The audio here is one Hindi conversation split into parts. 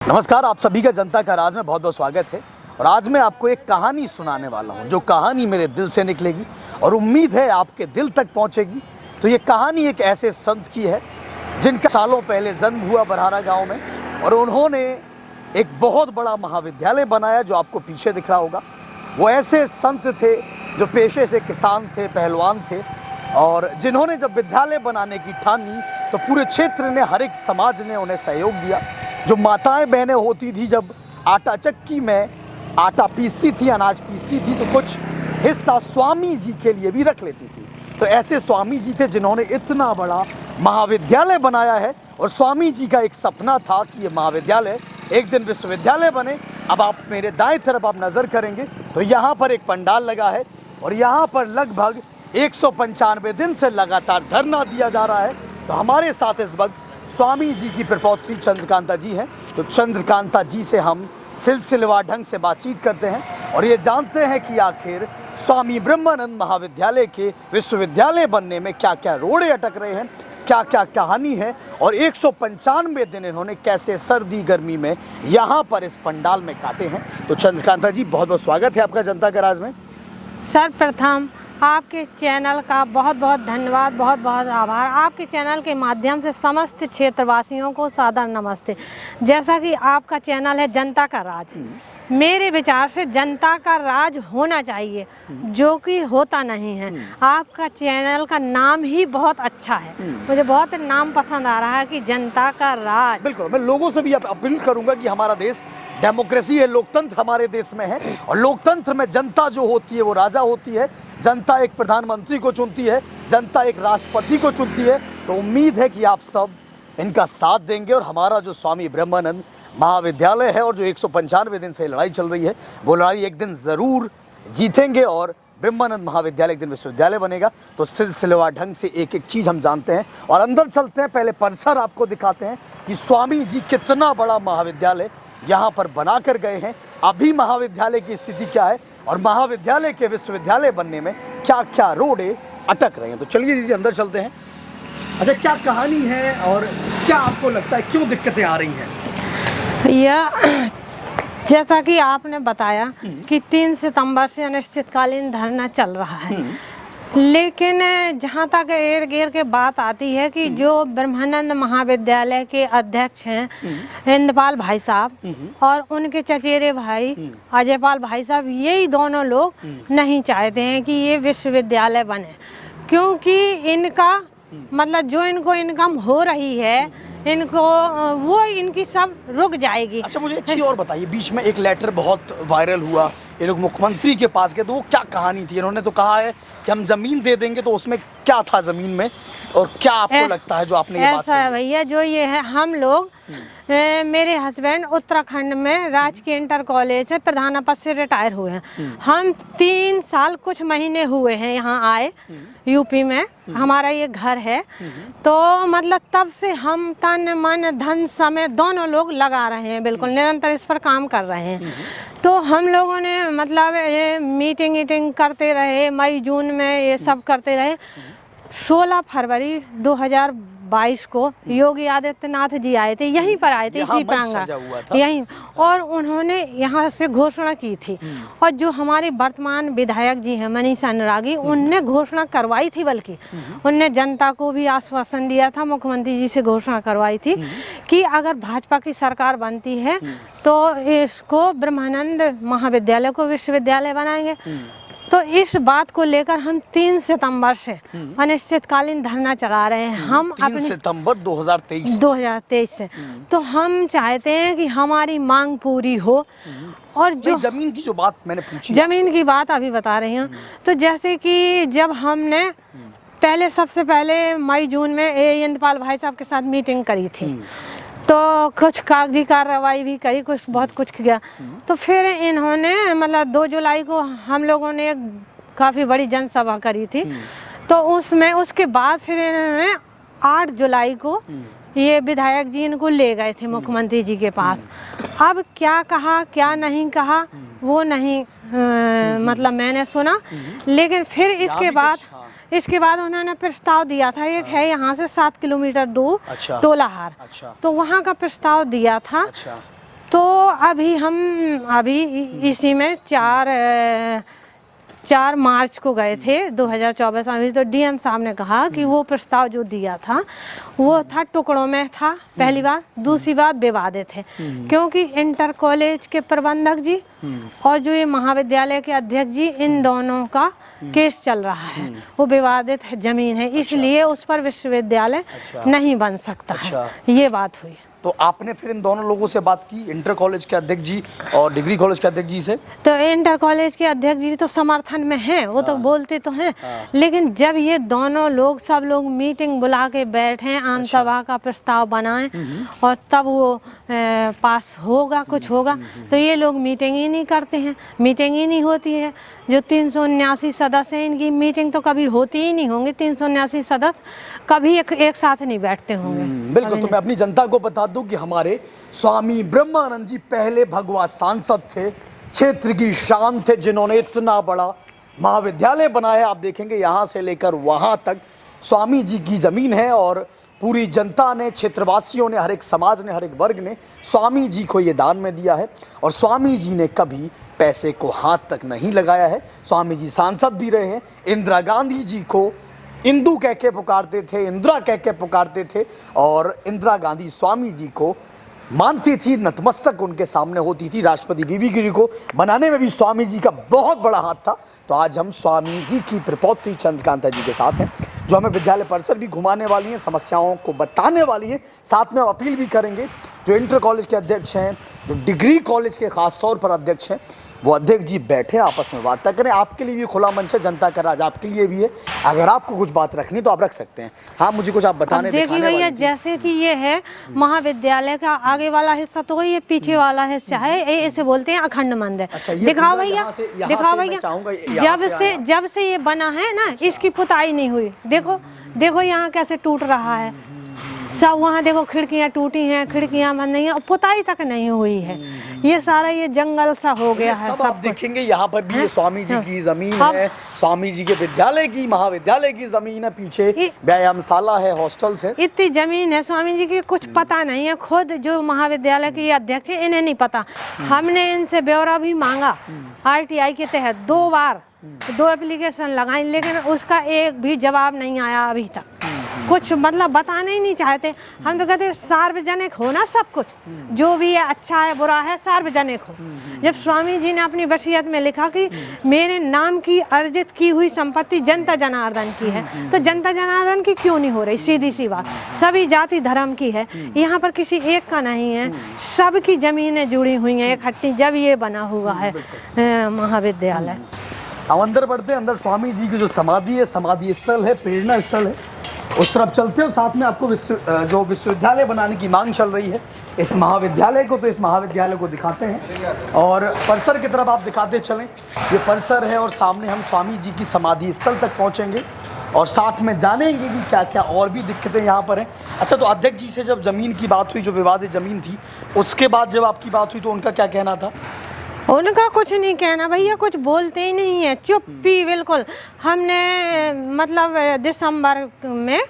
नमस्कार, आप सभी का जनता का राज में बहुत बहुत स्वागत है। और आज मैं आपको एक कहानी सुनाने वाला हूँ, जो कहानी मेरे दिल से निकलेगी और उम्मीद है आपके दिल तक पहुँचेगी। तो ये कहानी एक ऐसे संत की है जिनका सालों पहले जन्म हुआ बरहारा गांव में, और उन्होंने एक बहुत बड़ा महाविद्यालय बनाया जो आपको पीछे दिख रहा होगा। वो ऐसे संत थे जो पेशे से किसान थे, पहलवान थे, और जिन्होंने जब विद्यालय बनाने की ठानी तो पूरे क्षेत्र ने, हर एक समाज ने उन्हें सहयोग दिया। जो माताएं बहनें होती थी, जब आटा चक्की में आटा पीसती थी, अनाज पीसती थी, तो कुछ हिस्सा स्वामी जी के लिए भी रख लेती थी। तो ऐसे स्वामी जी थे जिन्होंने इतना बड़ा महाविद्यालय बनाया है, और स्वामी जी का एक सपना था कि ये महाविद्यालय एक दिन विश्वविद्यालय बने। अब आप मेरे दाएं तरफ आप नज़र करेंगे तो यहाँ पर एक पंडाल लगा है, और यहाँ पर लगभग 195 दिन से लगातार धरना दिया जा रहा है। तो हमारे साथ इस वक्त स्वामी जी की प्रपौत्री चंद्रकांता जी हैं। तो चंद्रकांता जी से हम सिलसिलेवार ढंग से बातचीत करते हैं और ये जानते हैं कि आखिर स्वामी ब्रह्मानंद महाविद्यालय के विश्वविद्यालय बनने में क्या क्या रोड़े अटक रहे हैं, क्या क्या कहानी है, और 195 दिन इन्होंने कैसे सर्दी गर्मी में यहाँ पर इस पंडाल में काटे हैं। तो चंद्रकांता जी, बहुत बहुत स्वागत है आपका जनता के राज में। सर्वप्रथम आपके चैनल का बहुत बहुत धन्यवाद, बहुत बहुत आभार। आपके चैनल के माध्यम से समस्त क्षेत्रवासियों को सादर नमस्ते। जैसा कि आपका चैनल है जनता का राज, मेरे विचार से जनता का राज होना चाहिए, जो कि होता नहीं है। आपका चैनल का नाम ही बहुत अच्छा है, मुझे बहुत नाम पसंद आ रहा है कि जनता का राज। बिल्कुल, मैं लोगों से भी अपील करूंगा कि हमारा देश डेमोक्रेसी है, लोकतंत्र हमारे देश में है, और लोकतंत्र में जनता जो होती है वो राजा होती है। जनता एक प्रधानमंत्री को चुनती है, जनता एक राष्ट्रपति को चुनती है। तो उम्मीद है कि आप सब इनका साथ देंगे, और हमारा जो स्वामी ब्रह्मानंद महाविद्यालय है और जो 195 दिन से लड़ाई चल रही है, वो लड़ाई एक दिन ज़रूर जीतेंगे और ब्रह्मानंद महाविद्यालय एक दिन विश्वविद्यालय बनेगा। तो सिलसिलेवार ढंग से एक एक चीज़ हम जानते हैं और अंदर चलते हैं। पहले परिसर आपको दिखाते हैं कि स्वामी जी कितना बड़ा महाविद्यालय यहाँ पर बना कर गए हैं, अभी महाविद्यालय की स्थिति क्या है, और महाविद्यालय के विश्वविद्यालय बनने में क्या क्या रोड़े अटक रहे हैं। तो चलिए दीदी, अंदर चलते हैं। अच्छा, क्या कहानी है और क्या आपको लगता है क्यों दिक्कतें आ रही हैं? यह जैसा कि आपने बताया कि 3 सितंबर से अनिश्चितकालीन धरना चल रहा है, लेकिन जहाँ तक इर्द गिर्द के बात आती है कि जो ब्रह्मानंद महाविद्यालय के अध्यक्ष हैं इंद्रपाल भाई साहब और उनके चचेरे भाई अजयपाल भाई साहब, यही दोनों लोग नहीं चाहते हैं कि ये विश्वविद्यालय बने, क्योंकि इनका मतलब जो इनको इनकम हो रही है इनको वो इनकी सब रुक जाएगी। अच्छा, मुझे एक चीज़ और बताइए, बीच में एक लेटर बहुत वायरल हुआ, ये लोग मुख्यमंत्री के पास गए, तो वो क्या कहानी थी? इन्होंने तो कहा है कि हम जमीन दे देंगे, तो उसमें क्या था जमीन में, और क्या आपको लगता है जो आपने ये बात ऐसा है भैया, जो ये है हम लोग मेरे हस्बैंड उत्तराखंड में राजकीय इंटर कॉलेज से प्रधानापद से रिटायर हुए हैं। हम 3 साल कुछ महीने हुए हैं यहाँ आए, यूपी में हमारा ये घर है। तो मतलब तब से हम तन मन धन समय दोनों लोग लगा रहे हैं, बिल्कुल निरंतर इस पर काम कर रहे हैं। तो हम लोगों ने मतलब ये मीटिंग करते रहे, मई जून में ये सब करते रहे। 16 फरवरी 2022 को योगी आदित्यनाथ जी आए थे, यहीं पर आए थे, इसी प्रांगण यहीं, और उन्होंने यहाँ से घोषणा की थी। और जो हमारे वर्तमान विधायक जी हैं मनीषा अनुरागी, उनने घोषणा करवाई थी, बल्कि उनने जनता को भी आश्वासन दिया था, मुख्यमंत्री जी से घोषणा करवाई थी कि अगर भाजपा की सरकार बनती है तो इसको ब्रह्मानंद महाविद्यालय को विश्वविद्यालय बनाएंगे। तो इस बात को लेकर हम 3 सितंबर से अनिश्चितकालीन धरना चला रहे हैं। हम 3 सितंबर 2023 से तो हम चाहते हैं कि हमारी मांग पूरी हो। और जो जमीन की जो बात मैंने पूछी, जमीन की बात अभी बता रही हूँ। तो जैसे कि जब हमने सबसे पहले मई जून में इंद्रपाल भाई साहब के साथ मीटिंग करी थी, तो कुछ कागजी कार्रवाई भी करी, कुछ बहुत कुछ किया। तो फिर इन्होंने मतलब 2 जुलाई को हम लोगों ने काफ़ी बड़ी जनसभा करी थी। तो उसमें उसके बाद फिर इन्होंने 8 जुलाई को ये विधायक जी इनको ले गए थे मुख्यमंत्री जी के पास। अब क्या कहा क्या नहीं कहा वो नहीं मतलब मैंने सुना, लेकिन फिर इसके बाद उन्होंने प्रस्ताव दिया था। एक है यहाँ से 7 किलोमीटर दूर टोलाहार, तो वहाँ का प्रस्ताव दिया था। अभी इसी में 4 मार्च को गए थे 2024 में। अभी तो डीएम साहब ने कहा कि वो प्रस्ताव जो दिया था वो था टुकड़ों में था, पहली बात। दूसरी बात विवादित है, क्योंकि इंटर कॉलेज के प्रबंधक जी और जो ये महाविद्यालय के अध्यक्ष जी, इन दोनों का केस चल रहा है। वो विवादित है, जमीन है, इसलिए उस पर विश्वविद्यालय नहीं बन सकता है। ये बात हुई। तो आपने फिर इन दोनों लोगों से बात की, इंटर कॉलेज के अध्यक्ष जी और डिग्री कॉलेज के अध्यक्ष जी से? तो इंटर कॉलेज के अध्यक्ष जी तो समर्थन में हैं, वो तो बोलते तो हैं, लेकिन जब ये दोनों लोग सब लोग मीटिंग बुला के बैठे, आम सभा का प्रस्ताव बनाएं और तब वो पास होगा, कुछ होगा, तो ये लोग मीटिंग ही नहीं करते हैं, मीटिंग ही नहीं होती है। जो 379 सदस्य हैं, इनकी मीटिंग तो कभी होती ही नहीं होंगी। 379 सदस्य कभी एक साथ नहीं बैठते होंगे। बिल्कुल। तो मैं अपनी जनता को बता दूं कि हमारे स्वामी ब्रह्मानंद जी पहले भगवा सांसद थे, क्षेत्र की शान थे, जिन्होंने इतना बड़ा महाविद्यालय बनाया। आप देखेंगे यहाँ से लेकर वहाँ तक स्वामी जी की जमीन है और पूरी जनता ने, क्षेत्रवासियों ने, हर एक समाज ने, हर एक वर्ग ने स्वामी जी को ये दान में दिया है। और स्वामी जी ने कभी पैसे को हाथ तक नहीं लगाया है। स्वामी जी सांसद भी रहे हैं। इंदिरा गांधी जी को इंदू कह के पुकारते थे, इंदिरा कह के पुकारते थे, और इंदिरा गांधी स्वामी जी को मानती थी, नतमस्तक उनके सामने होती थी। राष्ट्रपति बीबी गिरी को बनाने में भी स्वामी जी का बहुत बड़ा हाथ था। तो आज हम स्वामी जी की प्रपौत्री चंद्रकांता जी के साथ हैं, जो हमें विद्यालय परिसर भी घुमाने वाली हैं, समस्याओं को बताने वाली हैं। साथ में हम अपील भी करेंगे, जो इंटर कॉलेज के अध्यक्ष हैं, जो डिग्री कॉलेज के खास तौर पर अध्यक्ष हैं, वो अध्यक्ष जी बैठे आपस में वार्ता करें। आपके लिए भी खुला मंच है, जनता का राज आपके लिए भी है। अगर आपको कुछ बात रखनी तो आप रख सकते हैं। हाँ, मुझे कुछ आप बताने देखिए भैया, जैसे कि ये है महाविद्यालय का आगे वाला हिस्सा, तो ये पीछे वाला हिस्सा है, इसे बोलते हैं अखंड मंदिर। दिखाओ भैया, दिखाओ भैया। जब से ये बना है ना, इसकी पुताई नहीं हुई। देखो देखो यहाँ कैसे टूट रहा है सब। वहाँ देखो खिड़कियाँ टूटी हैं, खिड़कियाँ बंद नहीं है, और पुताई तक नहीं हुई है। ये सारा ये जंगल सा हो गया है। सब आप देखेंगे यहाँ पर भी ये स्वामी जी की जमीन है, स्वामी जी के विद्यालय की, महाविद्यालय की जमीन है, पीछे व्यायामशाला है, हॉस्टल्स है, इतनी जमीन है। स्वामी जी की कुछ पता नहीं है। खुद जो महाविद्यालय के अध्यक्ष है, इन्हें नहीं पता। हमने इनसे ब्यौरा भी मांगा RTI के तहत 2 बार, 2 एप्लीकेशन लगाई, लेकिन उसका एक भी जवाब नहीं आया अभी तक। कुछ मतलब बताना ही नहीं चाहते। हम तो कहते हैं सार्वजनिक हो ना सब कुछ, जो भी है अच्छा है बुरा है सार्वजनिक हो। जब स्वामी जी ने अपनी वसीयत में लिखा कि मेरे नाम की अर्जित की हुई संपत्ति जनता जनार्दन की है, तो जनता जनार्दन की क्यों नहीं हो रही? सीधी सी बात, सभी जाति धर्म की है, यहाँ पर किसी एक का नहीं है, सबकी जमीनें जुड़ी हुई हैं इकट्ठी, जब ये बना हुआ है महाविद्यालय। हम अंदर बढ़ते हैं। अंदर स्वामी जी की जो समाधि है, समाधि स्थल है, प्रेरणा स्थल है, उस तरफ चलते हो। साथ में आपको जो विश्वविद्यालय बनाने की मांग चल रही है, इस महाविद्यालय को, तो इस महाविद्यालय को दिखाते हैं और परिसर की तरफ आप दिखाते चलें। ये परिसर है और सामने हम स्वामी जी की समाधि स्थल तक पहुंचेंगे और साथ में जानेंगे कि क्या क्या और भी दिक्कतें यहाँ पर हैं। अच्छा, तो अध्यक्ष जी से जब ज़मीन की बात हुई, जो विवादित ज़मीन थी, उसके बाद जब आपकी बात हुई तो उनका क्या कहना था? उनका कुछ नहीं कहना भैया, कुछ बोलते ही नहीं है, चुप्पी बिल्कुल। हमने मतलब दिसंबर में,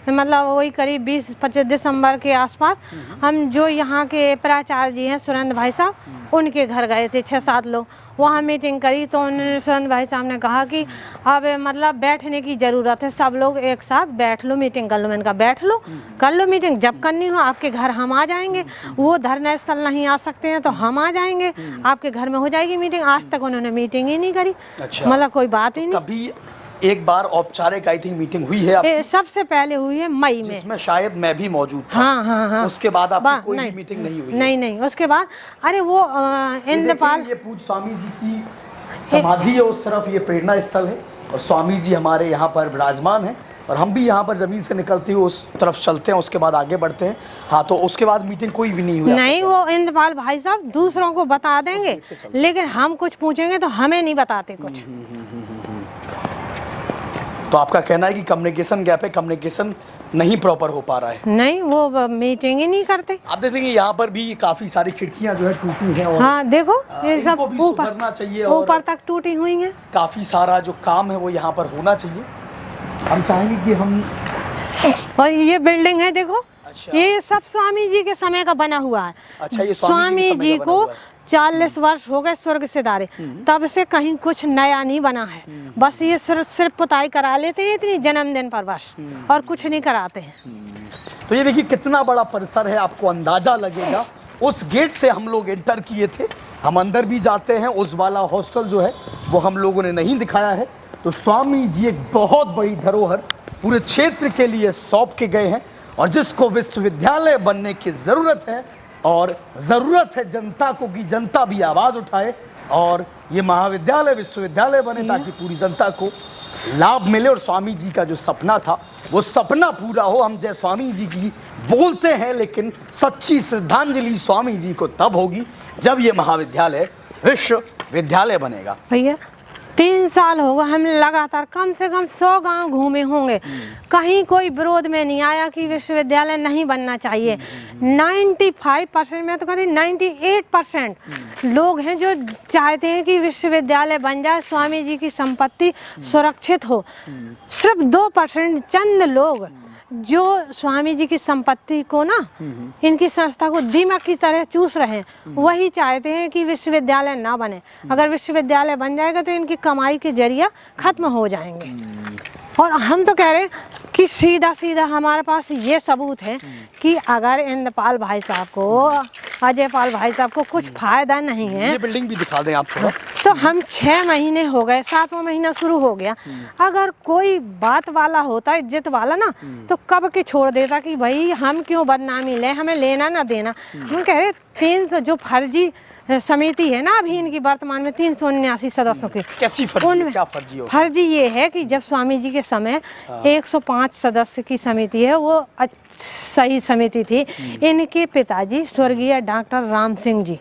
मतलब वही करीब 20-25 दिसंबर के आसपास, हम जो यहाँ के प्राचार्य जी हैं सुरेंद्र भाई साहब, उनके घर गए थे 6-7 लोग। वहाँ मीटिंग करी तो उन्होंने सुरेंद्र भाई साहब ने कहा कि अब मतलब बैठने की ज़रूरत है, सब लोग एक साथ बैठ लो, मीटिंग कर लो। मैंने कहा बैठ लो, कर लो मीटिंग, जब करनी हो आपके घर हम आ जाएंगे। वो धरना स्थल नहीं आ सकते हैं तो हम आ जाएंगे, आपके घर में हो जाएगी मीटिंग। आज तक उन्होंने मीटिंग ही नहीं करी। अच्छा। मतलब कोई बात ही नहीं। कभी एक बार औपचारिक आई थिंक मीटिंग हुई है सबसे पहले हुई है मई में, जिसमें शायद मैं भी मौजूद था। हाँ। उसके बाद आपकी कोई भी मीटिंग नहीं हुई? नहीं। उसके बाद अरे वो इंद्रपाल, ये पूज्य स्वामी जी की समाधि है, उस तरफ ये प्रेरणा स्थल है और स्वामी जी हमारे यहाँ पर विराजमान है और हम भी यहाँ पर जमीन से निकलते हुए उस तरफ चलते हैं, उसके बाद आगे बढ़ते हैं। हाँ, तो उसके बाद मीटिंग कोई भी नहीं हुई? नहीं, वो इंद्रपाल भाई साहब दूसरों को बता देंगे, लेकिन हम कुछ पूछेंगे तो हमें नहीं बताते कुछ। तो आपका कहना है कि कम्युनिकेशन गैप है, कम्युनिकेशन नहीं प्रॉपर हो पा रहा है? नहीं, वो मीटिंग ही नहीं करते। आप देखेंगे यहाँ पर भी काफी सारी खिड़कियाँ जो है टूटी हैं और हाँ देखो ये सब सुधरना चाहिए, ऊपर तक टूटी हुई हैं। काफी सारा जो काम है वो यहाँ पर होना चाहिए। हम चाहेंगे कि हम, और ये बिल्डिंग है देखो, अच्छा। ये सब स्वामी जी के समय का बना हुआ है। अच्छा, ये स्वामी जी को 40 वर्ष हो गए स्वर्ग से दारे, तब से कहीं कुछ नया नहीं बना है। बस ये सिर्फ पुताई करा लेते हैं इतनी जन्मदिन पर बस, और कुछ नहीं कराते हैं। तो ये देखिए कितना बड़ा परिसर है, आपको अंदाजा लगेगा। उस गेट से हम लोग एंटर किए थे, हम अंदर भी जाते हैं। उस वाला हॉस्टल जो है वो हम लोगों ने नहीं दिखाया है। तो स्वामी जी एक बहुत बड़ी धरोहर पूरे क्षेत्र के लिए सौंप के गए हैं, और जिसको विश्वविद्यालय बनने की ज़रूरत है, और ज़रूरत है जनता को कि जनता भी आवाज़ उठाए और ये महाविद्यालय विश्वविद्यालय बने, ताकि पूरी जनता को लाभ मिले। और स्वामी जी का जो सपना था वो सपना पूरा हो। हम जय स्वामी जी की बोलते हैं, लेकिन सच्ची श्रद्धांजलि स्वामी जी को तब होगी जब ये महाविद्यालय विश्वविद्यालय बनेगा। भैया 3 साल हो गए हम लगातार कम से कम 100 गांव घूमे होंगे, कहीं कोई विरोध में नहीं आया कि विश्वविद्यालय नहीं बनना चाहिए। 95% में तो कहती 98% लोग हैं जो चाहते हैं कि विश्वविद्यालय बन जाए, स्वामी जी की संपत्ति सुरक्षित हो। सिर्फ 2% चंद लोग जो स्वामी जी की संपत्ति को ना, इनकी संस्था को दीमक की तरह चूस रहे हैं, वही चाहते हैं कि विश्वविद्यालय ना बने। अगर विश्वविद्यालय बन जाएगा तो इनकी कमाई के जरिया खत्म हो जाएंगे। और हम तो कह रहे हैं कि सीधा सीधा हमारे पास ये सबूत है कि अगर इंद्रपाल भाई साहब को, अजय पाल भाई साहब को कुछ फायदा नहीं है, ये बिल्डिंग भी दिखा दें आपको। तो हम 6 महीने हो गए, 7वां महीना शुरू हो गया। अगर कोई बात वाला होता, इज्जत वाला ना, तो कब के छोड़ देता कि भाई हम क्यों बदनामी ले, हमें लेना ना देना। हम कह रहे 300 जो फर्जी समिति है ना अभी इनकी वर्तमान में 379 सदस्यों की, कैसी फर्जी, क्या फर्जी हो? फर्जी ये है कि जब स्वामी जी के समय 105 सदस्य की समिति है, वो सही समिति थी। इनके पिताजी स्वर्गीय डॉक्टर राम सिंह जी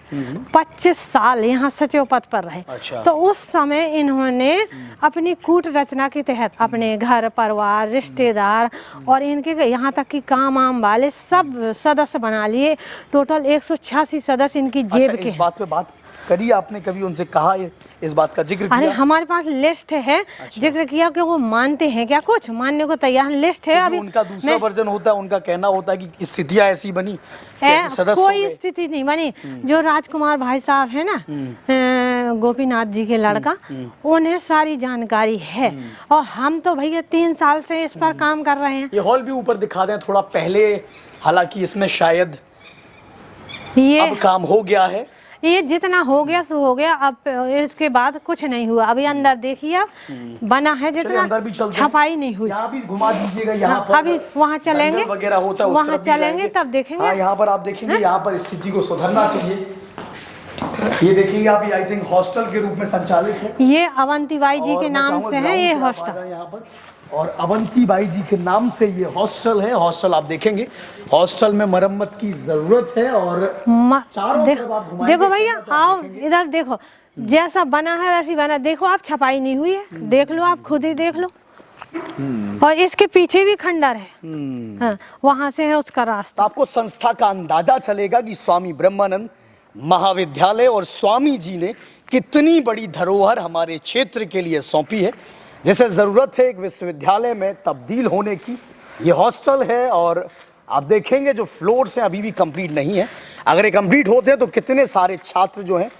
25 साल यहाँ सचिव पद पर रहे। अच्छा। तो उस समय इन्होंने अपनी कूट रचना के तहत अपने घर परिवार रिश्तेदार और इनके यहाँ तक कि काम आम वाले सब सदस्य बना लिए। टोटल 186 सदस्य इनकी जेब अच्छा, के। इस बात पे बात करी आपने, कभी उनसे कहा, इस बात का जिक्र किया? अरे हमारे पास लिस्ट है। अच्छा। जिक्र किया कि वो मानते हैं क्या, कुछ मानने को तैयार लिस्ट है। अभी उनका दूसरा वर्जन होता है, उनका कहना होता है कि स्थितियां ऐसी बनी, कोई स्थिति नहीं बनी। जो राजकुमार भाई साहब है ना, गोपीनाथ जी के लड़का, उन्हें सारी जानकारी है। और हम तो भैया 3 साल से इस पर काम कर रहे हैं। ये हॉल भी ऊपर दिखा दें थोड़ा पहले, हालांकि इसमें शायद ये अब काम हो गया है। ये जितना हो गया सो हो गया, अब इसके बाद कुछ नहीं हुआ। अभी अंदर देखिए आप, बना है जितना, अंदर भी चलते हैं। छपाई नहीं हुई। यहाँ भी घुमा दीजिएगा, यहाँ पर अभी वहाँ चलेंगे वगैरह होता है, उस वहाँ तरफ भी चलेंगे जाएंगे। तब देखेंगे। हाँ, यहाँ पर आप देखेंगे, यहाँ पर स्थिति को सुधरना चाहिए। ये देखिए आप, आई थिंक हॉस्टल के रूप में संचालित है। ये अवंतीबाई जी के नाम से है ये हॉस्टल, यहाँ पर, और अवंतीबाई जी के नाम से ये हॉस्टल है। हॉस्टल आप देखेंगे, हॉस्टल में मरम्मत की जरूरत है। और देखो भैया, आओ इधर देखो, जैसा बना है वैसी बना। देखो आप, छपाई नहीं हुई है, देख लो आप, खुद ही देख लो। और इसके पीछे भी खंडर है। हाँ, वहां से है उसका रास्ता। तो आपको संस्था का अंदाजा चलेगा कि स्वामी ब्रह्मानंद महाविद्यालय और स्वामी जी ने कितनी बड़ी धरोहर हमारे क्षेत्र के लिए सौंपी है। जैसे ज़रूरत है एक विश्वविद्यालय में तब्दील होने की, ये हॉस्टल है। और आप देखेंगे जो फ्लोर्स हैं अभी भी कंप्लीट नहीं है। अगर ये कंप्लीट होते हैं तो कितने सारे छात्र जो हैं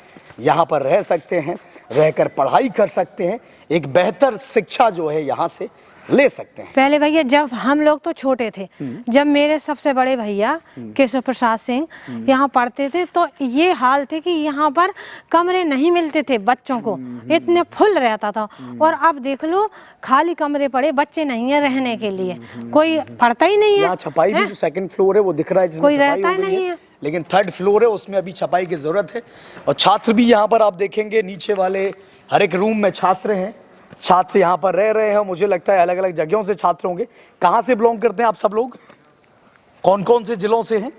यहाँ पर रह सकते हैं, रहकर पढ़ाई कर सकते हैं, एक बेहतर शिक्षा जो है यहाँ से ले सकते हैं। पहले भैया जब हम लोग तो छोटे थे, जब मेरे सबसे बड़े भैया केशव प्रसाद सिंह यहाँ पढ़ते थे, तो ये हाल थे कि यहाँ पर कमरे नहीं मिलते थे बच्चों को, इतने फुल रहता था। और अब देख लो, खाली कमरे पड़े, बच्चे नहीं है रहने के लिए, कोई पढ़ता ही नहीं है। यहाँ छपाई भी जो 2nd फ्लोर है वो दिख रहा है, जिसमें कोई रहता ही नहीं है। लेकिन 3rd फ्लोर है, उसमें अभी छपाई की जरूरत है। और छात्र भी यहाँ पर आप देखेंगे, नीचे वाले हर एक रूम में छात्र हैं, छात्र यहाँ पर रह रहे हैं। मुझे लगता है अलग अलग जगहों से छात्र होंगे। कहाँ से बिलोंग करते हैं आप सब लोग? कौन कौन से जिलों से हैं?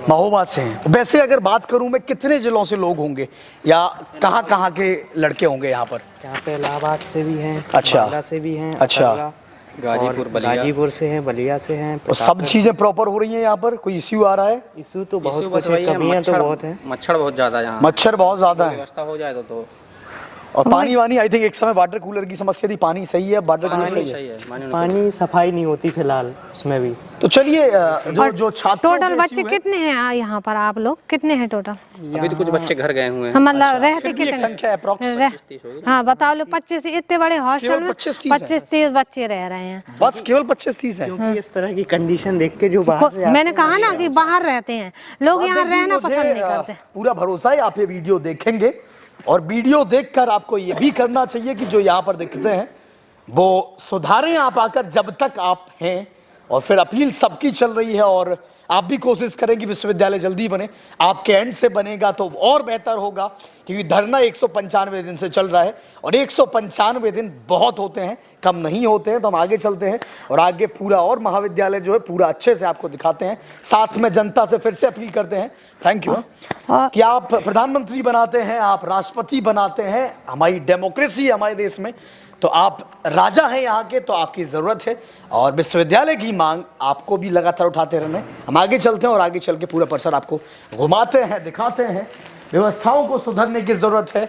महोबा से हैं। वैसे अगर बात करूं मैं, कितने जिलों से लोग होंगे या कहाँ कहाँ के लड़के होंगे यहाँ पर? यहाँ पे इलाहाबाद से भी हैं, अच्छा, बांदा से भी हैं, अच्छा, गाजीपुर से हैं, बलिया से हैं। और सब चीजें प्रॉपर हो रही हैं यहाँ पर? कोई इश्यू आ रहा है? इशू तो बहुत कुछ है, कमियां तो बहुत हैं। मच्छर बहुत ज्यादा यहाँ, मच्छर बहुत ज्यादा है। व्यवस्था हो जाए तो और पानी वानी आई थिंक एक समय वाटर कूलर की समस्या थी, पानी सही है, वाटर कूलर सही है? पानी सफाई नहीं होती फिलहाल उसमें भी। तो चलिए जो छात्रों टोटल बच्चे कितने हैं यहाँ पर? आप लोग कितने हैं टोटल? अभी तो कुछ बच्चे घर गए हुए हैं। मतलब रहते एक कितने? संख्या अप्रॉक्स हाँ बताओ लो, 25 इतने बड़े हॉस्टल में 25-30 बच्चे रह रहे हैं बस, केवल 25-30 है। क्योंकि इस तरह की कंडीशन देख के जो बाहर से मैंने कहा ना कि बाहर रहते हैं लोग, यहाँ रहना पसंद नहीं करते। पूरा भरोसा है आप ये वीडियो देखेंगे, और वीडियो देखकर आपको ये भी करना चाहिए कि जो यहाँ पर दिखते हैं वो सुधारें आप आकर जब तक आप हैं। और फिर अपील सबकी चल रही है, और आप भी कोशिश करें कि विश्वविद्यालय जल्दी बने। आपके एंड से बनेगा तो और बेहतर होगा, क्योंकि धरना 195 दिन से चल रहा है, और 195 दिन बहुत होते हैं, कम नहीं होते हैं। तो हम आगे चलते हैं और आगे पूरा और महाविद्यालय जो है पूरा अच्छे से आपको दिखाते हैं। साथ में जनता से फिर से अपील करते हैं, थैंक यू, कि आप प्रधानमंत्री बनाते हैं, आप राष्ट्रपति बनाते हैं, हमारी डेमोक्रेसी हमारे देश में, तो आप राजा हैं यहाँ के, तो आपकी ज़रूरत है। और विश्वविद्यालय की मांग आपको भी लगातार उठाते रहना है। हम आगे चलते हैं और आगे चल के पूरा परिसर आपको घुमाते हैं, दिखाते हैं। व्यवस्थाओं को सुधरने की ज़रूरत है,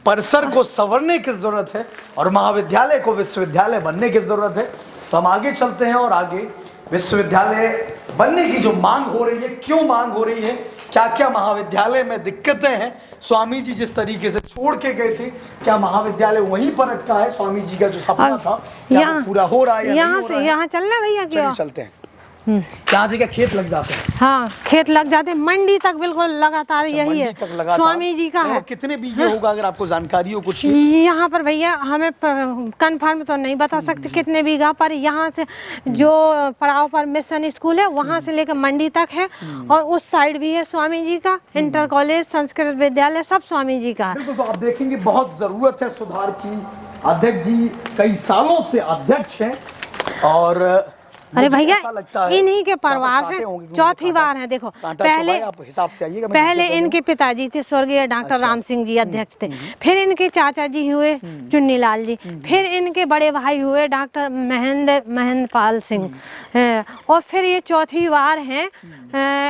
परिसर को संवरने की ज़रूरत है, और महाविद्यालय को विश्वविद्यालय बनने की ज़रूरत है। तो हम आगे चलते हैं और आगे विश्वविद्यालय बनने की जो मांग हो रही है, क्यों मांग हो रही है, क्या क्या महाविद्यालय में दिक्कतें हैं, स्वामी जी जिस तरीके से छोड़ के गए थे, क्या महाविद्यालय वहीं पर अटका है, स्वामी जी का जो सपना था क्या वो पूरा हो रहा है या यहाँ नहीं हो रहा है? यहाँ चलना भैया क्या? चलते हैं। यहाँ से क्या खेत लग जाते हैं? हाँ खेत लग जाते हैं, मंडी तक बिल्कुल लगातार यही है, स्वामी जी का है। कितने बीघे होगा अगर आपको जानकारी हो कुछ? यहाँ पर भैया हमें कंफर्म तो नहीं बता सकते कितने बीघा, पर यहाँ से जो पड़ाव पर मिशन स्कूल है वहाँ से लेकर मंडी तक है, और उस साइड भी है स्वामी जी का इंटर कॉलेज, संस्कृत विद्यालय, सब स्वामी जी का है। बिल्कुल, तो आप देखेंगे बहुत जरूरत है सुधार की। अध्यक्ष जी कई सालों से अध्यक्ष हैं, और अरे भैया इन्हीं के परिवार से चौथी बार है। देखो पहले इनके पिताजी थे स्वर्गीय डॉक्टर राम सिंह जी अध्यक्ष थे, फिर इनके चाचा जी हुए चुन्नी लाल जी, फिर इनके बड़े भाई हुए डॉक्टर महेंद्र पाल सिंह, और फिर ये चौथी बार हैं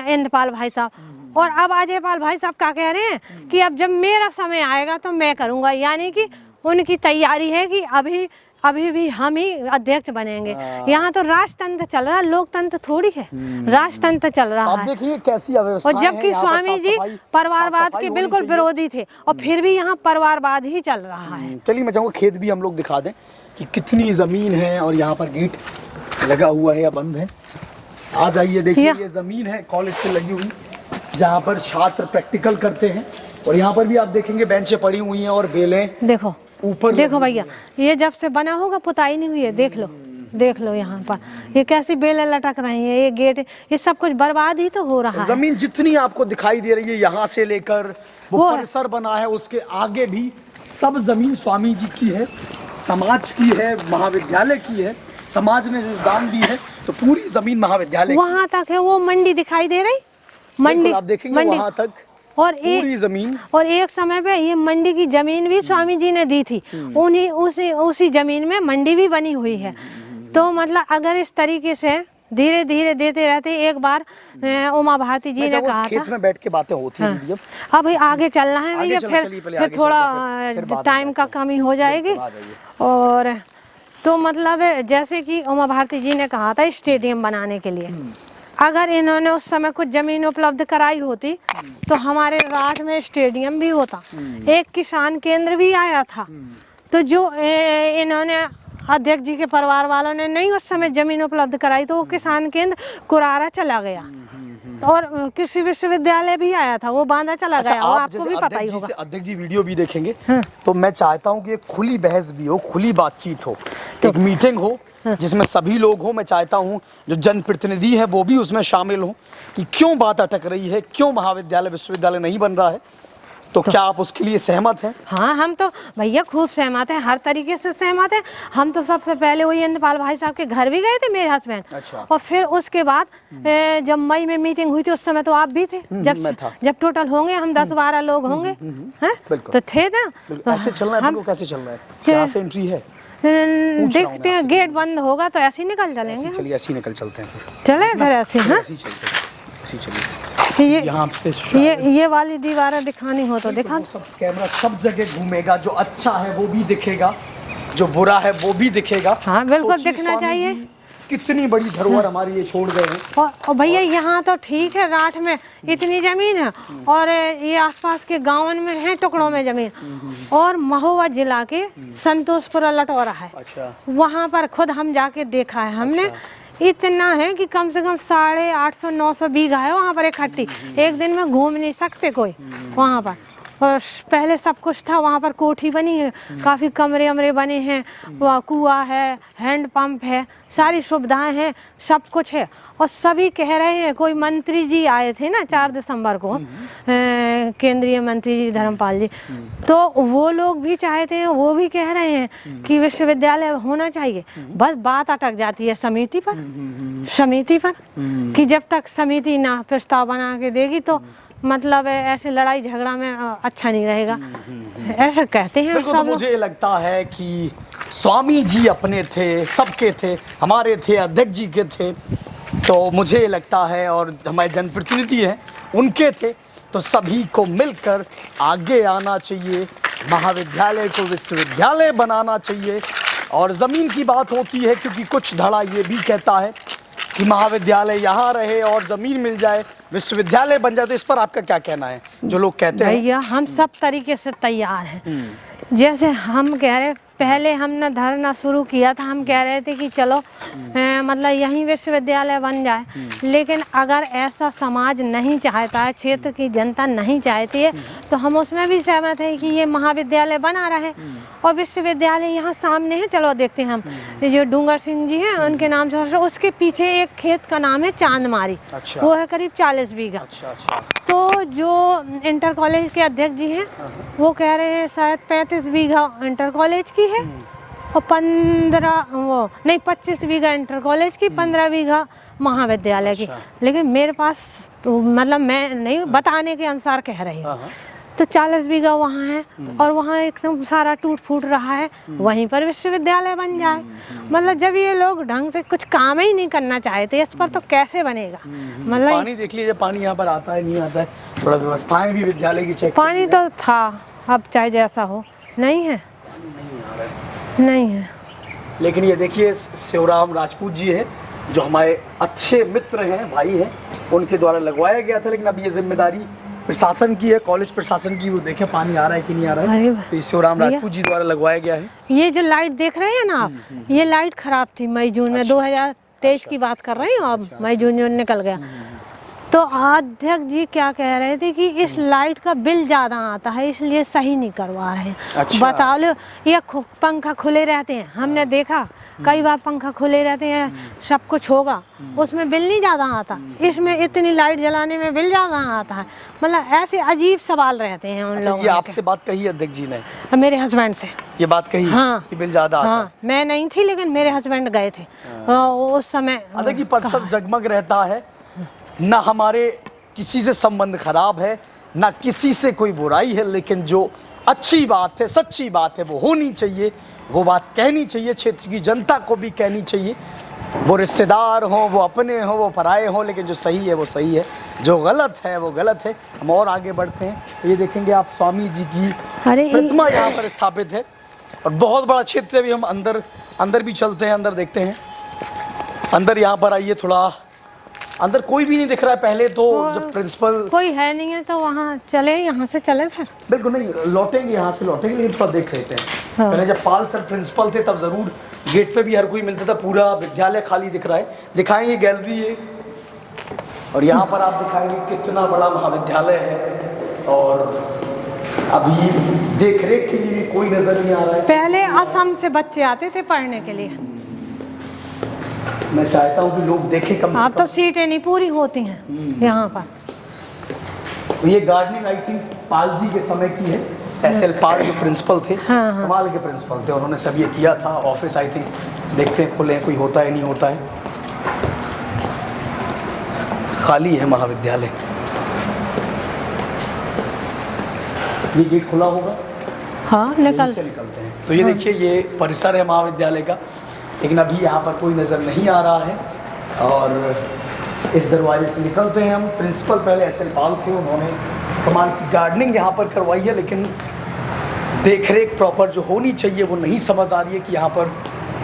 इंद्रपाल भाई साहब। और अब अजय पाल भाई साहब क्या कह रहे हैं कि अब जब मेरा समय आएगा तो मैं करूँगा, यानी कि उनकी तैयारी है कि अभी भी हम ही अध्यक्ष बनेंगे। यहाँ तो राजतंत्र चल रहा है, लोकतंत्र थोड़ी है, राजतंत्र चल रहा है। देखिए कैसी अव्यवस्था और जबकि स्वामी जी परिवारवाद के बिल्कुल विरोधी थे, और फिर भी यहाँ परिवारवाद ही चल रहा है। चलिए मैं चाहूँगा खेत भी हम लोग दिखा दें कि कितनी जमीन है, और यहाँ पर गेट लगा हुआ है या बंद है। आ जाइए, देखिए ये जमीन है कॉलेज से लगी हुई, जहाँ पर छात्र प्रैक्टिकल करते हैं, और यहाँ पर भी आप देखेंगे बेंचें पड़ी हुई हैं और बेलें देखो ऊपर। देखो भैया ये जब से बना होगा पुताई नहीं हुई है, देख लो यहाँ पर ये कैसी बेलें लटक रही हैं, ये गेट, ये सब कुछ बर्बाद ही तो हो रहा है। जमीन जितनी आपको दिखाई दे रही है यहाँ से लेकर वो परिसर बना है, उसके आगे भी सब जमीन स्वामी जी की है, समाज की है, महाविद्यालय की है, समाज ने जो दान दी है, तो पूरी जमीन महाविद्यालय वहाँ तक है। वो मंडी दिखाई दे रही, मंडी आप देखेंगे वहाँ तक और पूरी जमीन, और एक समय पे ये मंडी की जमीन भी स्वामी जी ने दी थी, उन्हीं उसी जमीन में मंडी भी बनी हुई है। तो मतलब अगर इस तरीके से धीरे धीरे देते रहते, एक बार उमा भारती जी ने कहा था, खेत में बैठ के बातें होती हैं। अब आगे चलना है भैया, फिर थोड़ा टाइम का कमी हो जाएगी। और तो मतलब जैसे कि उमा भारती जी ने कहा था स्टेडियम बनाने के लिए, अगर इन्होंने उस समय कुछ जमीन उपलब्ध कराई होती तो हमारे राठ में स्टेडियम भी होता, एक किसान केंद्र भी आया था। तो जो इन्होंने अध्यक्ष जी के परिवार वालों ने नहीं उस समय जमीन उपलब्ध कराई, तो वो किसान केंद्र कुरारा चला गया, और कृषि विश्वविद्यालय भी आया था, वो बांधा चला गया। वो आपको भी पता ही होगा। अध्यक्ष जी वीडियो भी देखेंगे, तो मैं चाहता हूँ कि खुली बहस भी हो, खुली बातचीत हो, एक मीटिंग हो जिसमें सभी लोग हो। मैं चाहता हूँ जो जनप्रतिनिधि है वो भी उसमें शामिल हो, कि क्यों बात अटक रही है, क्यों महाविद्यालय विश्वविद्यालय नहीं बन रहा है। तो क्या आप उसके लिए सहमत हैं? हाँ हम तो भैया खूब सहमत हैं, हर तरीके से सहमत हैं। हम तो सबसे पहले वही इंद्रपाल भाई साहब के घर भी गए थे मेरे हस्बैंड। अच्छा। और फिर उसके बाद जब मई में मीटिंग हुई थी उस समय तो आप भी थे, जब टोटल होंगे हम 10-12 लोग होंगे, तो थे ना। कैसे चलना है, कैसे चलना है, क्या एंट्री है, देखते हैं, गेट बंद होगा तो ऐसे ही निकल चलेंगे। चलिए ऐसे ही निकल चलते हैं, चले फिर ऐसे। हाँ ऐसे ही चलते हैं, ऐसे ही चलिए। यहाँ से ये वाली दीवारें दिखानी हो तो दिखा। सब कैमरा सब जगह घूमेगा, जो अच्छा है वो भी दिखेगा, जो बुरा है वो भी दिखेगा। हाँ बिल्कुल सोचिए दिखना स्वामी चाहिए। जी कितनी बड़ी धरोहर हमारी ये छोड़ गए हैं। और भैया यहाँ तो ठीक है, राठ में इतनी जमीन है और ये आसपास के गांवन में है टुकड़ों में जमीन, और महोबा जिला के संतोषपुरा लटोरा है। अच्छा। वहाँ पर खुद हम जाके देखा है हमने। इतना है कि कम से कम 850-900 बीघा है वहाँ पर इकट्ठी, एक दिन में घूम नहीं सकते कोई वहाँ पर। और पहले सब कुछ था वहाँ पर, कोठी बनी है, काफ़ी कमरे वमरे बने हैं, वहाँ कुआं है, हैंड पंप है, सारी सुविधाएं हैं, सब कुछ है। और सभी कह रहे हैं, कोई मंत्री जी आए थे ना 4 दिसंबर को, केंद्रीय मंत्री जी धर्मपाल जी, तो वो लोग भी चाहते हैं, वो भी कह रहे हैं कि विश्वविद्यालय होना चाहिए। बस बात अटक जाती है समिति पर कि जब तक समिति ना प्रस्ताव बना के देगी तो मतलब ऐसे लड़ाई झगड़ा में अच्छा नहीं रहेगा, ऐसा कहते हैं सब लोग। मुझे लगता है कि स्वामी जी अपने थे, सबके थे, हमारे थे, अध्यक्ष जी के थे, तो मुझे लगता है, और हमारे जनप्रतिनिधि हैं उनके थे, तो सभी को मिलकर आगे आना चाहिए, महाविद्यालय को विश्वविद्यालय बनाना चाहिए। और ज़मीन की बात होती है क्योंकि कुछ धड़ा ये भी कहता है कि महाविद्यालय यहाँ रहे और ज़मीन मिल जाए, विश्वविद्यालय बन जाए। तो इस पर आपका क्या कहना है, जो लोग कहते हैं? भैया हम सब तरीके से तैयार हैं। जैसे हम कह रहे, पहले हमने धरना शुरू किया था, हम कह रहे थे कि चलो मतलब यहीं विश्वविद्यालय बन जाए, लेकिन अगर ऐसा समाज नहीं चाहता है, क्षेत्र की जनता नहीं चाहती है, तो हम उसमें भी सहमत हैं कि ये महाविद्यालय बना रहे। और विश्वविद्यालय यहाँ सामने है, चलो देखते हैं हम, ये जो डूंगर सिंह जी हैं उनके नाम से, उसके पीछे एक खेत का नाम है चांदमारी। अच्छा। वो है करीब 40 बीघा। अच्छा। तो जो इंटर कॉलेज के अध्यक्ष जी हैं वो कह रहे हैं शायद 35 बीघा इंटर कॉलेज की है और 25 बीघा इंटर कॉलेज की, 15 बीघा महाविद्यालय की। लेकिन मेरे पास मतलब मैं नहीं बताने के अनुसार कह रही हूँ, तो 40 बीघा वहाँ है और वहाँ एकदम सारा टूट फूट रहा है, वहीं पर विश्वविद्यालय बन जाए। मतलब जब ये लोग ढंग से कुछ काम ही नहीं करना चाहते, इस पर तो कैसे बनेगा? मतलब पानी देख लीजिए, पानी यहाँ पर आता है नहीं आता है, थोड़ा व्यवस्थाएं भी विद्यालय की चेक। पानी तो था, अब चाहे जैसा हो, नहीं है, नहीं है। लेकिन ये देखिए शिवराम राजपूत जी है, जो हमारे अच्छे मित्र हैं, भाई हैं, उनके द्वारा लगवाया गया था, लेकिन अब ये जिम्मेदारी प्रशासन की है, कॉलेज प्रशासन की। वो देखे पानी आ रहा है कि नहीं आ रहा है, तो शिवराम राजपूत जी द्वारा लगवाया गया है। ये जो लाइट देख रहे हैं ना आप, ये लाइट खराब थी मई जून में। 2023 की बात कर रही हूँ, अब मई जून निकल गया। तो अध्यक्ष जी क्या कह रहे थे कि इस लाइट का बिल ज्यादा आता है, इसलिए सही नहीं करवा रहे हैं। अच्छा। बता लो, ये पंखा खुले रहते हैं, हमने देखा कई बार पंखा खुले रहते हैं, सब कुछ होगा, उसमें बिल नहीं ज़्यादा आता, इसमें इतनी लाइट जलाने में बिल ज़्यादा आता है। मतलब ऐसे अजीब सवाल रहते हैं उन लोगों ये आपसे बात कही अध्यक्ष जी ने? मेरे हस्बैंड से ये बात कही? हाँ, कि बिल ज़्यादा आता है। मैं नहीं थी, लेकिन मेरे हस्बैंड गए थे उस समय। अध्यक्ष जी परिसर जगमग रहता है, ना हमारे किसी से संबंध खराब है, ना किसी से कोई बुराई है, लेकिन जो अच्छी बात है, सच्ची बात है, वो होनी चाहिए, वो बात कहनी चाहिए, क्षेत्र की जनता को भी कहनी चाहिए। वो रिश्तेदार हों, वो अपने हों, वो पराए हों, लेकिन जो सही है वो सही है, जो गलत है वो गलत है। हम और आगे बढ़ते हैं। ये देखेंगे आप स्वामी जी की प्रतिमा यहाँ पर स्थापित है और बहुत बड़ा क्षेत्र है। भी हम अंदर भी चलते हैं, अंदर देखते हैं। अंदर यहाँ पर आइए, थोड़ा अंदर कोई भी नहीं दिख रहा है। पहले तो जब प्रिंसिपल कोई है नहीं है तो वहाँ चले, यहाँ से चले फिर? बिल्कुल नहीं, लौटेंगे, यहाँ से लौटेंगे, लेकिन थोड़ा देख लेते हैं। हाँ। पहले जब पाल सर प्रिंसिपल थे तब जरूर गेट पे भी हर कोई मिलता था। पूरा विद्यालय खाली दिख रहा है। दिखाएंगे गैलरी है और यहाँ पर आप दिखाएंगे कितना बड़ा महाविद्यालय है और अभी देख रेख के लिए कोई नजर नहीं आ रहा है। पहले असम से बच्चे आते थे पढ़ने के लिए। मैं चाहता हूँ कि लोग देखें कम से कम। अब तो सीटें नहीं पूरी होती हैं यहाँ पर। ये gardening I think Pal ji के समय की है। एसएल पाल जो प्रिंसिपल थे, कमाल के प्रिंसिपल थे, उन्होंने सब ये किया था। ऑफिस आई थिंक देखते हैं खुले हैं, कोई होता है नहीं होता है। खाली है महाविद्यालय। ये गेट खुला होगा, हाँ निकलते हैं। तो ये देखिए, ये परिसर है महाविद्यालय का, लेकिन अभी यहाँ पर कोई नज़र नहीं आ रहा है। और इस दरवाजे से निकलते हैं हम। प्रिंसिपल पहले एस एल पाल थे, उन्होंने कमाल की गार्डनिंग यहाँ पर करवाई है, लेकिन देख रेख प्रॉपर जो होनी चाहिए वो नहीं समझ आ रही है कि यहाँ पर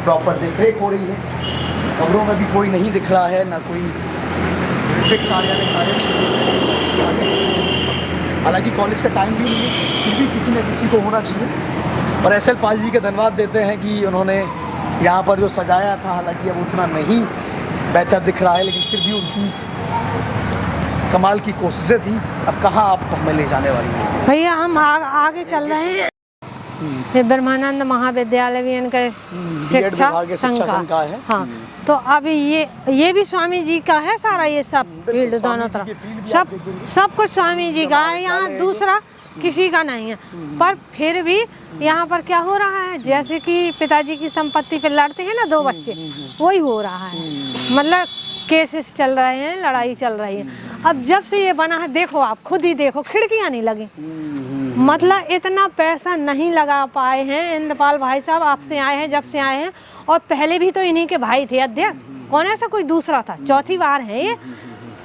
प्रॉपर देख रेख हो रही है। कमरों में भी कोई नहीं दिख रहा है, ना कोई कार्यालय। हालांकि कॉलेज का टाइम भी नहीं है, फिर भी किसी न किसी को होना चाहिए। और एस एल पाल जी के धन्यवाद देते हैं कि उन्होंने यहाँ पर जो सजाया था, हालांकि अब उतना नहीं बेहतर दिख रहा है, लेकिन फिर भी उनकी कमाल की कोशिशें थी। अब कहाँ आप हमें ले जाने वाली हैं? भैया हम आगे चल रहे हैं। ये ब्रह्मानंद महाविद्यालय भी इनका शिक्षा संघ का है। हाँ, तो अभी ये भी स्वामी जी का है सारा, ये सब फील्ड दोनों तरफ सब कुछ स्वामी जी का है। यहाँ दूसरा किसी का नहीं है। पर फिर भी यहाँ पर क्या हो रहा है, जैसे कि पिताजी की संपत्ति पे लड़ते हैं ना दो बच्चे, वही हो रहा है। मतलब केसेस चल रहे हैं, लड़ाई चल रही है। अब जब से ये बना है, देखो आप खुद ही देखो, खिड़कियां नहीं लगी। मतलब इतना पैसा नहीं लगा पाए हैं इंद्रपाल भाई साहब, आपसे आए हैं जब से आए हैं। और पहले भी तो इन्हीं के भाई थे अध्यक्ष, कौन ऐसा कोई दूसरा था, चौथी बार है ये।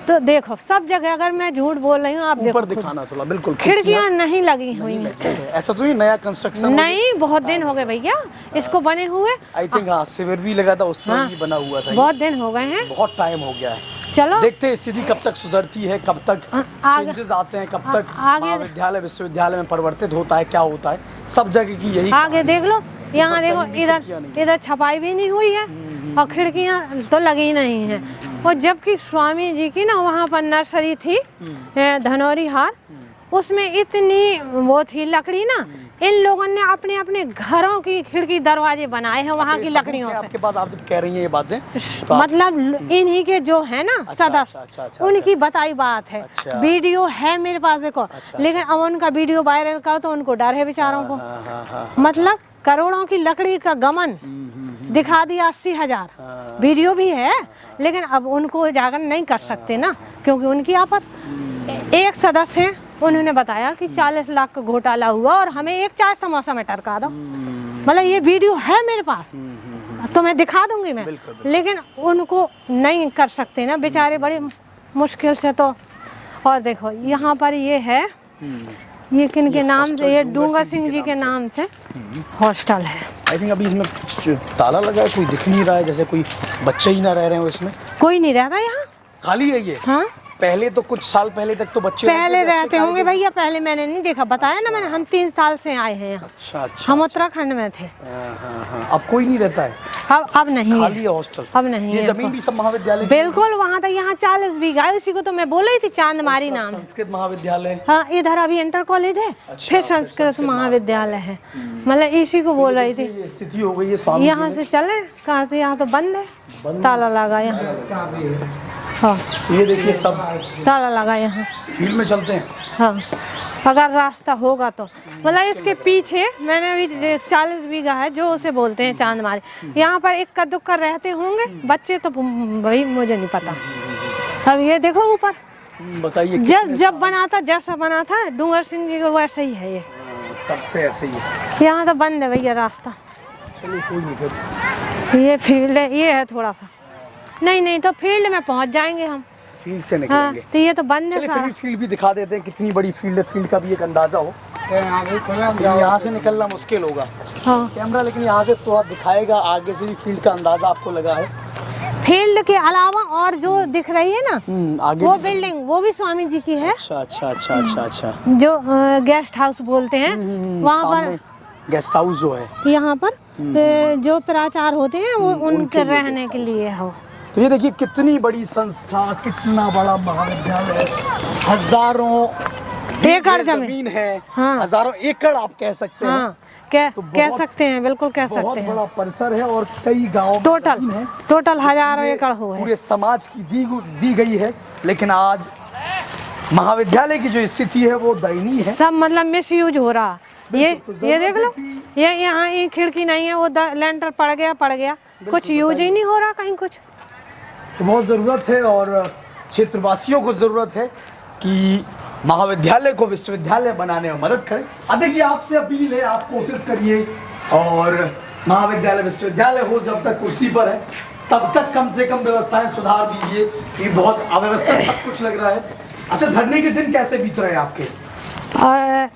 तो देखो सब जगह, अगर मैं झूठ बोल रही हूँ आप देखो, ऊपर दिखाना थोड़ा, बिल्कुल खिड़कियां नहीं लगी हुई हैं। ऐसा तो नहीं नया कंस्ट्रक्शन नहीं, बहुत दिन हो गए भैया इसको बने हुए। आई थिंक हाँ, शिविर भी लगा था उस समय ही बना हुआ था। बहुत दिन हो गए हैं, बहुत टाइम हो गया है। चलो देखते हैं स्थिति कब तक सुधरती है, कब तक चेंजेस आते हैं, कब तक महाविद्यालय विश्वविद्यालय में परिवर्तित होता है, क्या होता है। सब जगह की यही आगे देख लो, यहाँ देखो, इधर छपाई भी नहीं हुई है और खिड़कियां तो लगी नहीं है। और जबकि स्वामी जी की ना वहाँ पर नर्सरी थी धनौरी हार, उसमें इतनी वो थी लकड़ी ना, इन लोगों ने अपने अपने घरों की खिड़की दरवाजे बनाए हैं वहाँ की लकड़ियों से। आपके पास आप जब कह रही हैं ये बातें, मतलब इन्हीं के जो है ना सदस्य, उनकी बताई बात है। वीडियो है मेरे पास देखो, लेकिन अब उनका वीडियो वायरल का तो उनको डर है बेचारों को। मतलब करोड़ों की लकड़ी का गमन दिखा दिया, 80,000 वीडियो भी है, लेकिन अब उनको उजागर नहीं कर सकते ना, क्योंकि उनकी आफत। एक सदस्य है, उन्होंने बताया कि 40 लाख का घोटाला हुआ और हमें एक चाय समोसा में टरका दो। मतलब ये वीडियो है मेरे पास, तो मैं दिखा दूंगी मैं, लेकिन उनको नहीं कर सकते ना बेचारे, बड़ी मुश्किल से। तो और देखो यहाँ पर ये है, ये किन के नाम से, ये डूंगर सिंह जी के नाम से हॉस्टल है। आई थिंक अभी इसमें ताला लगा है, कोई दिख नहीं रहा है, जैसे कोई बच्चे ही ना रह रहे हो इसमें। कोई नहीं रहता यहाँ, खाली है ये। हाँ, पहले तो कुछ साल पहले तक तो बच्चे पहले रहते होंगे भैया, पहले मैंने नहीं देखा, बताया ना मैंने, हम 3 साल से आए हैं यहाँ। अच्छा, हम उत्तराखंड में थे। अब कोई नहीं रहता है, अब नहीं खाली है हॉस्टल, अब नहीं ये है। जमीन भी सब महाविद्यालय बिल्कुल वहाँ तक, यहाँ 40 बीघा है, उसी को तो मैं बोल रही थी, चांदमारी नाम है। संस्कृत महाविद्यालय। हाँ, इधर अभी इंटर कॉलेज है, फिर संस्कृत महाविद्यालय है। मतलब इसी को बोल रही थी। स्थिति हो गई है यहाँ से चले कहाँ से, यहाँ तो बंद है, ताला लगा यहाँ। हाँ, ये देखिए सब ताला लगा यहाँ। फील्ड में चलते हैं। हाँ, अगर रास्ता होगा तो। मतलब इसके पीछे मैंने अभी 40 बीघा है, जो उसे बोलते हैं चांदमारी। यहाँ पर इक्का दुक्का रहते होंगे बच्चे, तो भाई मुझे नहीं पता। अब ये देखो ऊपर, बताइए जब बना था, जैसा बना था डूंगर सिंह जी को, वैसा ही है ये। तब से ऐसे ही है। यहाँ तो बंद है भैया रास्ता। चलिए कोई नहीं, फिर ये फील्ड है, ये है थोड़ा सा। नहीं तो फील्ड में पहुँच जाएंगे हम, फील्ड से निकलेंगे। हाँ, तो ये तो बंद है सारा। फील्ड भी दिखा देते हैं कितनी बड़ी फील्ड है, फील्ड का भी एक अंदाजा हो। यहाँ से निकलना मुश्किल होगा हाँ कैमरा, लेकिन यहाँ से तो आप दिखाएगा, आगे से भी फील्ड का अंदाजा आपको लगा है। फील्ड के अलावा और जो दिख रही है ना, आगे वो बिल्डिंग, वो भी स्वामी जी की है। अच्छा। जो गेस्ट हाउस बोलते हैं, वहाँ पर गेस्ट हाउस जो है, यहाँ पर जो प्राचार्य होते हैं वो उनके रहने के लिए हो। तो ये देखिए कितनी बड़ी संस्था, कितना बड़ा महाविद्यालय, हजारों एकड़ जमीन है। हाँ। हजारों एकड़ आप कह सकते हैं। हाँ, कह सकते हैं, बिल्कुल कह सकते हैं। बहुत बड़ा परिसर है और कई गाँव टोटल हजारों एकड़ हो है। पूरे समाज की दी गई है, लेकिन आज महाविद्यालय की जो स्थिति है वो दयनीय है। सब मतलब मिस यूज हो रहा। ये देख लो, ये यहाँ ये खिड़की नहीं है, वो लेंटर पड़ गया, कुछ यूज ही नहीं हो रहा कहीं कुछ। तो बहुत ज़रूरत है, और क्षेत्रवासियों को ज़रूरत है कि महाविद्यालय को विश्वविद्यालय बनाने में मदद करें। अध्यक्ष जी, आपसे अपील है, आप कोशिश करिए और महाविद्यालय विश्वविद्यालय हो, जब तक कुर्सी पर है तब तक कम से कम व्यवस्थाएं सुधार दीजिए, कि बहुत अव्यवस्थित सब कुछ लग रहा है। अच्छा, धरने के दिन कैसे बीत रहे हैं आपके? और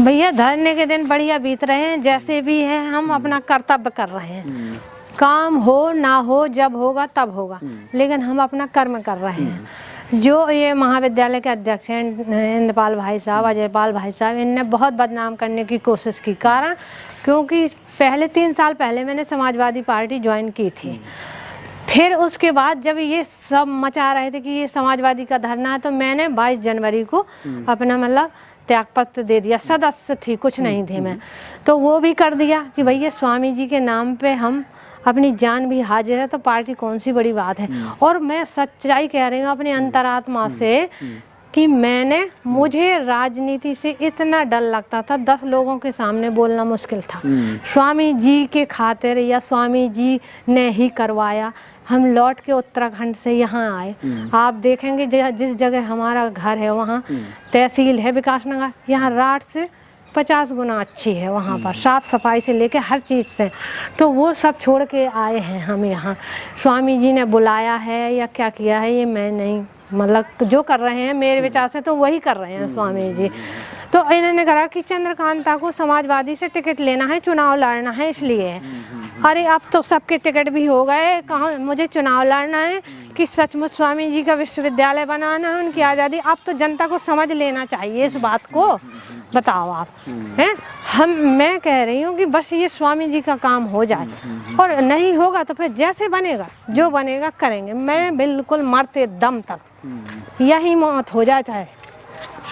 भैया धरने के दिन बढ़िया बीत रहे हैं, जैसे भी है हम अपना कर्तव्य कर रहे हैं। काम हो ना हो, जब होगा तब होगा, लेकिन हम अपना कर्म कर रहे हैं। जो ये महाविद्यालय के अध्यक्ष हैं इंद्रपाल भाई साहब, अजयपाल भाई साहब, इनने बहुत बदनाम करने की कोशिश की। कारण क्योंकि पहले 3 साल पहले मैंने समाजवादी पार्टी ज्वाइन की थी। फिर उसके बाद जब ये सब मचा रहे थे कि ये समाजवादी का धरना है, तो मैंने 22 जनवरी को अपना मतलब त्यागपत्र दे दिया। सदस्य थी, कुछ नहीं थी मैं, तो वो भी कर दिया कि भैया स्वामी जी के नाम पे हम अपनी जान भी हाजिर है, तो पार्टी कौन सी बड़ी बात है। और मैं सच्चाई कह रही हूँ अपनी अंतरात्मा से कि मुझे राजनीति से इतना डर लगता था, 10 लोगों के सामने बोलना मुश्किल था। स्वामी जी के खातिर या स्वामी जी ने ही करवाया, हम लौट के उत्तराखंड से यहाँ आए। आप देखेंगे जिस जगह हमारा घर है वहाँ तहसील है विकासनगर, यहाँ रात से 50 गुना अच्छी है वहाँ पर, साफ सफाई से लेके हर चीज़ से। तो वो सब छोड़ के आए हैं हम यहाँ। स्वामी जी ने बुलाया है या क्या किया है ये मैं नहीं, मतलब जो कर रहे हैं मेरे विचार से तो वही कर रहे हैं स्वामी जी। तो इन्होंने कहा कि चंद्रकांता को समाजवादी से टिकट लेना है, चुनाव लड़ना है, इसलिए। अरे अब तो सबके टिकट भी हो गए, कहाँ मुझे चुनाव लड़ना है कि सचमुच स्वामी जी का विश्वविद्यालय बनाना है, उनकी आज़ादी। अब तो जनता को समझ लेना चाहिए इस बात को। बताओ आप हैं, मैं कह रही हूँ कि बस ये स्वामी जी का काम हो जाए, और नहीं होगा तो फिर जैसे बनेगा जो बनेगा करेंगे। मैं बिल्कुल मरते दम तक यही मौत हो जाता है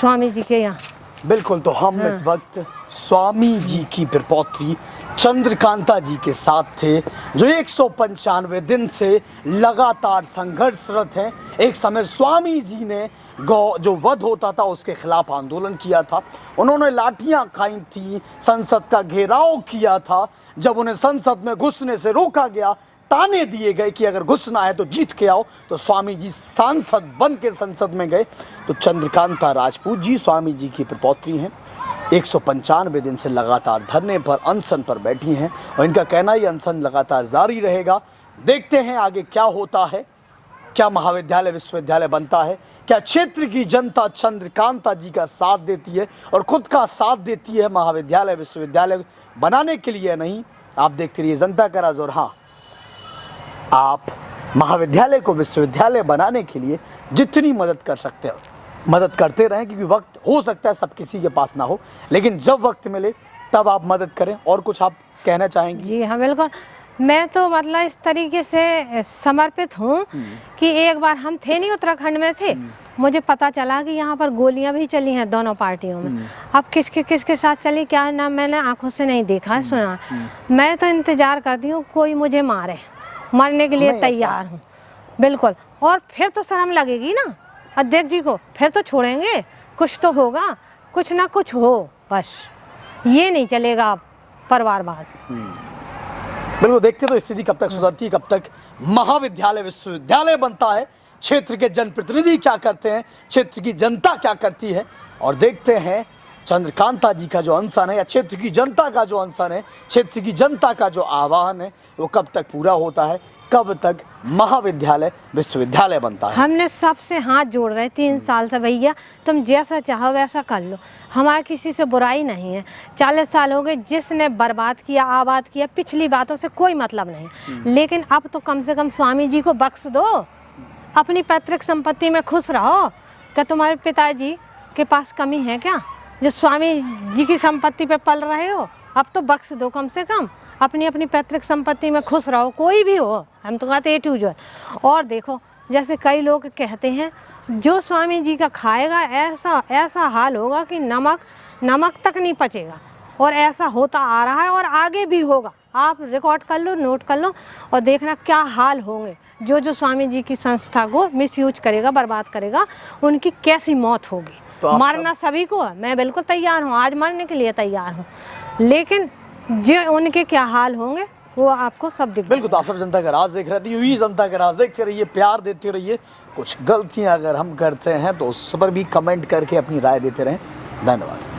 स्वामी जी के यहाँ। बिल्कुल। तो हम इस वक्त स्वामी जी की प्रपौत्री चंद्रकांता जी के साथ थे, जो 195 दिन से लगातार संघर्षरत हैं। एक समय स्वामी जी ने गौ जो वध होता था उसके खिलाफ आंदोलन किया था, उन्होंने लाठियां खाई थी, संसद का घेराव किया था। जब उन्हें संसद में घुसने से रोका गया, ताने दिए गए कि अगर घुसना है तो जीत के आओ, तो स्वामी जी सांसद बन के संसद में गए। तो चंद्रकांता राजपूत जी स्वामी जी की प्रपौत्री हैं, 195 दिन से लगातार धरने पर, अनशन पर बैठी हैं, और इनका कहना ही अनशन लगातार जारी रहेगा। देखते हैं आगे क्या होता है, क्या महाविद्यालय विश्वविद्यालय बनता है, क्या क्षेत्र की जनता चंद्रकांता जी का साथ देती है और खुद का साथ देती है महाविद्यालय विश्वविद्यालय बनाने के लिए। नहीं, आप देखते रहिए जनता का राज। और हाँ, आप महाविद्यालय को विश्वविद्यालय बनाने के लिए जितनी मदद कर सकते हो मदद करते रहें, क्योंकि वक्त हो सकता है सब किसी के पास ना हो, लेकिन जब वक्त मिले तब आप मदद करें। और कुछ आप कहना चाहेंगे? जी हाँ, बिल्कुल। मैं तो मतलब इस तरीके से समर्पित हूँ कि एक बार हम थे नहीं, उत्तराखंड में थे, मुझे पता चला कि यहाँ पर गोलियां भी चली हैं दोनों पार्टियों में। अब किसके साथ चली क्या ना मैंने आंखों से नहीं देखा है, सुना। मैं तो इंतजार करती हूँ कोई मुझे मारे, मरने के लिए तैयार हूँ बिल्कुल। और फिर तो शर्म लगेगी ना अध्यक्ष जी को, फिर तो छोड़ेंगे, कुछ तो होगा, कुछ ना कुछ हो, बस ये नहीं चलेगा परिवारवाद। बिल्कुल। देखते तो स्थिति कब तक सुधरती है, कब तक महाविद्यालय विश्वविद्यालय बनता है, क्षेत्र के जनप्रतिनिधि क्या करते हैं, क्षेत्र की जनता क्या करती है, और देखते हैं चंद्रकांता जी का जो अनशन है या क्षेत्र की जनता का जो अनशन है, क्षेत्र की जनता का जो आह्वान है, वो कब तक पूरा होता है, कब तक महाविद्यालय विश्वविद्यालय बनता है। हमने सबसे हाथ जोड़ रहे 3 साल से, भैया तुम जैसा चाहो वैसा कर लो, हमारा किसी से बुराई नहीं है। 40 साल हो गए, जिसने बर्बाद किया आबाद किया, पिछली बातों से कोई मतलब नहीं, लेकिन अब तो कम से कम स्वामी जी को बख्श दो, अपनी पैतृक संपत्ति में खुश रहो। क्या तुम्हारे पिताजी के पास कमी है क्या जो स्वामी जी की संपत्ति पे पल रहे हो? अब तो बख्श दो, कम से कम अपनी पैतृक संपत्ति में खुश रहो, कोई भी हो। हम तो कहते हैं A to Z। और देखो, जैसे कई लोग कहते हैं जो स्वामी जी का खाएगा ऐसा हाल होगा कि नमक तक नहीं पचेगा, और ऐसा होता आ रहा है और आगे भी होगा। आप रिकॉर्ड कर लो, नोट कर लो, और देखना क्या हाल होंगे। जो स्वामी जी की संस्था को मिसयूज करेगा, बर्बाद करेगा, उनकी कैसी मौत होगी। तो मरना सभी को है, मैं बिल्कुल तैयार हूँ, आज मरने के लिए तैयार हूँ, लेकिन जो उनके क्या हाल होंगे वो आपको सब दिख। बिल्कुल। तो आप सब जनता का राज देख रहे थे, यूं ही जनता का राज देखते रहिए, प्यार देते रहिए। कुछ गलतियां अगर हम करते हैं तो उस पर भी कमेंट करके अपनी राय देते रहें। धन्यवाद।